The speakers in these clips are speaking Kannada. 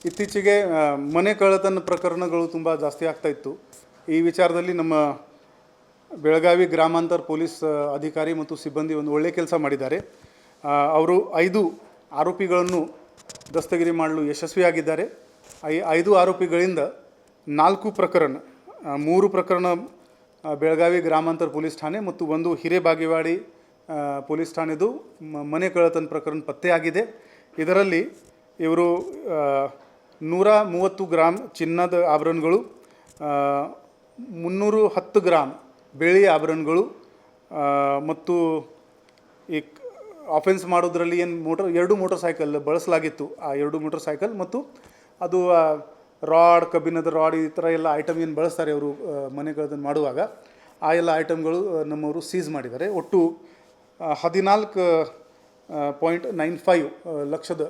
ಇತ್ತೀಚೆಗೆ ಮನೆ ಕಳ್ಳತನ ಪ್ರಕರಣಗಳು ತುಂಬ ಜಾಸ್ತಿ ಆಗ್ತಾ ಇತ್ತು. ಈ ವಿಚಾರದಲ್ಲಿ ನಮ್ಮ ಬೆಳಗಾವಿ ಗ್ರಾಮಾಂತರ ಪೊಲೀಸ್ ಅಧಿಕಾರಿ ಮತ್ತು ಸಿಬ್ಬಂದಿ ಒಂದು ಒಳ್ಳೆಯ ಕೆಲಸ ಮಾಡಿದ್ದಾರೆ. ಅವರು 5 ಆರೋಪಿಗಳನ್ನು ದಸ್ತಗಿರಿ ಮಾಡಲು ಯಶಸ್ವಿಯಾಗಿದ್ದಾರೆ. 5 ಆರೋಪಿಗಳಿಂದ 4 ಪ್ರಕರಣ, 3 ಪ್ರಕರಣ ಬೆಳಗಾವಿ ಗ್ರಾಮಾಂತರ ಪೊಲೀಸ್ ಠಾಣೆ ಮತ್ತು 1 ಹಿರೇಬಾಗೇವಾಡಿ ಪೊಲೀಸ್ ಠಾಣೆದು ಮನೆ ಕಳ್ಳತನ ಪ್ರಕರಣ ಪತ್ತೆಯಾಗಿದೆ. ಇದರಲ್ಲಿ ಇವರು 130 ಗ್ರಾಮ್ ಚಿನ್ನದ ಆಭರಣಗಳು, 310 ಗ್ರಾಮ್ ಬೆಳ್ಳಿಯ ಆಭರಣಗಳು ಮತ್ತು ಈ ಆಫೆನ್ಸ್ ಮಾಡೋದ್ರಲ್ಲಿ ಏನು 2 ಮೋಟರ್ ಸೈಕಲ್ ಬಳಸಲಾಗಿತ್ತು. ಆ 2 ಮೋಟರ್ ಸೈಕಲ್ ಮತ್ತು ಅದು ರಾಡ್, ಕಬ್ಬಿಣದ ರಾಡ್, ಈ ಥರ ಎಲ್ಲ ಐಟಮ್ ಏನು ಬಳಸ್ತಾರೆ ಅವರು ಮನೆ ಕಳ್ಳತನ ಮಾಡುವಾಗ, ಆ ಎಲ್ಲ ಐಟಮ್ಗಳು ನಮ್ಮವರು ಸೀಸ್ ಮಾಡಿದ್ದಾರೆ. ಒಟ್ಟು 14.95 ಲಕ್ಷದ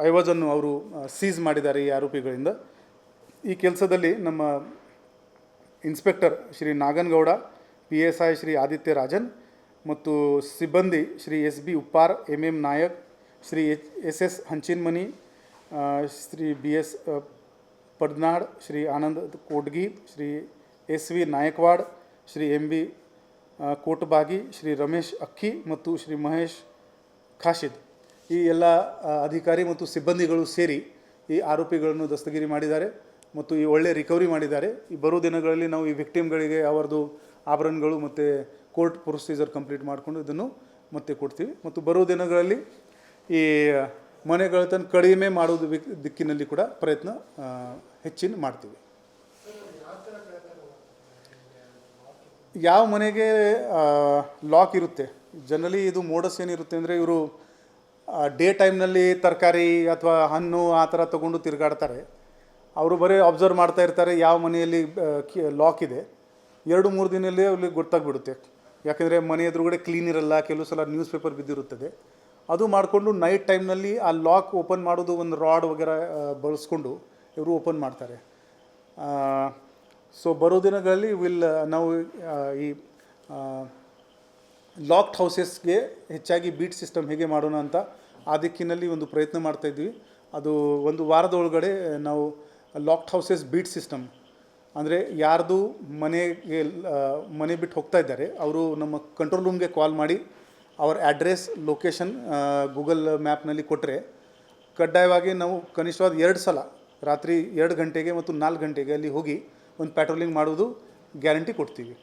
ಐವಜನ್ನು ಅವರು ಸೀಸ್ ಮಾಡಿದ್ದಾರೆ ಈ ಆರೋಪಿಗಳಿಂದ. ಈ ಕೆಲಸದಲ್ಲಿ ನಮ್ಮ ಇನ್ಸ್ಪೆಕ್ಟರ್ ಶ್ರೀ ನಾಗನಗೌಡ, PSI ಶ್ರೀ ಆದಿತ್ಯ ರಾಜನ್ ಮತ್ತು ಸಿಬ್ಬಂದಿ Shri SB Uppar, MM Nayak, Shri SS ಹಂಚಿನ್ಮನಿ, Shri BS ಪಡ್ನಾಡ್, Shri Anand ಕೋಟ್ಗಿ, Shri SV ನಾಯಕ್ವಾಡ್, Shri MB ಕೋಟಬಾಗಿ, Shri Ramesh ಅಕ್ಕಿ ಮತ್ತು ಶ್ರೀ ಮಹೇಶ್ ಖಾಶಿದ್, ಈ ಎಲ್ಲ ಅಧಿಕಾರಿ ಮತ್ತು ಸಿಬ್ಬಂದಿಗಳು ಸೇರಿ ಈ ಆರೋಪಿಗಳನ್ನು ದಸ್ತಗಿರಿ ಮಾಡಿದ್ದಾರೆ ಮತ್ತು ಈ ಒಳ್ಳೆಯ ರಿಕವರಿ ಮಾಡಿದ್ದಾರೆ. ಈ ಬರೋ ದಿನಗಳಲ್ಲಿ ನಾವು ಈ ವಿಕ್ಟಿಮ್ಗಳಿಗೆ ಅವರದು ಆಭರಣಗಳು ಮತ್ತು ಕೋರ್ಟ್ ಪ್ರೊಸೀಜರ್ ಕಂಪ್ಲೀಟ್ ಮಾಡಿಕೊಂಡು ಇದನ್ನು ಮತ್ತೆ ಕೊಡ್ತೀವಿ. ಮತ್ತು ಬರೋ ದಿನಗಳಲ್ಲಿ ಈ ಮನೆಗಳತನ ಕಡಿಮೆ ಮಾಡೋದು ದಿಕ್ಕಿನಲ್ಲಿ ಕೂಡ ಪ್ರಯತ್ನ ಹೆಚ್ಚಿನ ಮಾಡ್ತೀವಿ. ಯಾವ ಮನೆಗೆ ಲಾಕ್ ಇರುತ್ತೆ, ಜನರಲಿ ಇದು ಮೋಡಸ್ ಏನಿರುತ್ತೆ ಅಂದರೆ, ಇವರು ಡೇ ಟೈಮ್ನಲ್ಲಿ ತರಕಾರಿ ಅಥವಾ ಹಣ್ಣು ಆ ಥರ ತೊಗೊಂಡು ತಿರುಗಾಡ್ತಾರೆ. ಅವರು ಬರೀ ಅಬ್ಸರ್ವ್ ಮಾಡ್ತಾ ಇರ್ತಾರೆ ಯಾವ ಮನೆಯಲ್ಲಿ ಲಾಕ್ ಇದೆ. 2-3 ದಿನದಲ್ಲಿ ಅವ್ರಿಗೆ ಗೊತ್ತಾಗ್ಬಿಡುತ್ತೆ. ಯಾಕೆಂದರೆ ಮನೆ ಎದುರುಗಡೆ ಕ್ಲೀನ್ ಇರಲ್ಲ, ಕೆಲವು ಸಲ ನ್ಯೂಸ್ ಪೇಪರ್ ಬಿದ್ದಿರುತ್ತದೆ. ಅದು ಮಾಡಿಕೊಂಡು ನೈಟ್ ಟೈಮ್ನಲ್ಲಿ ಆ ಲಾಕ್ ಓಪನ್ ಮಾಡೋದು ಒಂದು ರಾಡ್ ವಗೇರೆ ಬಳಸ್ಕೊಂಡು ಇವರು ಓಪನ್ ಮಾಡ್ತಾರೆ. ಸೊ ಬರೋ ದಿನಗಳಲ್ಲಿ ನಾವು ಈ ಲಾಕ್ಡ್ ಹೌಸಸ್ಗೆ ಹೆಚ್ಚಾಗಿ ಬೀಟ್ ಸಿಸ್ಟಮ್ ಹೇಗೆ ಮಾಡೋಣ ಅಂತ ಆ ದಿಕ್ಕಿನಲ್ಲಿ ಒಂದು ಪ್ರಯತ್ನ ಮಾಡ್ತಾಯಿದ್ವಿ. ಅದು 1 ವಾರದ ಒಳಗಡೆ ನಾವು ಲಾಕ್ಡ್ ಹೌಸಸ್ ಬೀಟ್ ಸಿಸ್ಟಮ್, ಅಂದರೆ ಯಾರ್ದು ಮನೆ ಬಿಟ್ಟು ಹೋಗ್ತಾ ಇದ್ದಾರೆ ಅವರು ನಮ್ಮ ಕಂಟ್ರೋಲ್ ರೂಮ್ಗೆ ಕಾಲ್ ಮಾಡಿ ಅವ್ರ ಅಡ್ರೆಸ್, ಲೊಕೇಶನ್ ಗೂಗಲ್ ಮ್ಯಾಪ್ನಲ್ಲಿ ಕೊಟ್ಟರೆ ಕಡ್ಡಾಯವಾಗಿ ನಾವು ಕನಿಷ್ಠವಾದ 2 ಸಲ ರಾತ್ರಿ 2 ಗಂಟೆಗೆ ಮತ್ತು 4 ಗಂಟೆಗೆ ಅಲ್ಲಿ ಹೋಗಿ ಒಂದು ಪ್ಯಾಟ್ರೋಲಿಂಗ್ ಮಾಡೋದು ಗ್ಯಾರಂಟಿ ಕೊಡ್ತೀವಿ.